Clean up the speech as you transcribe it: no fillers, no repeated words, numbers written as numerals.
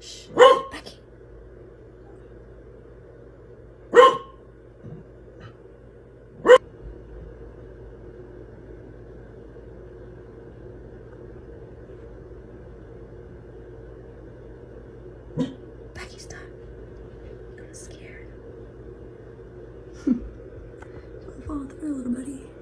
Shh. Becky. Becky, stop. You're gonna scare. Don't fall through, little buddy.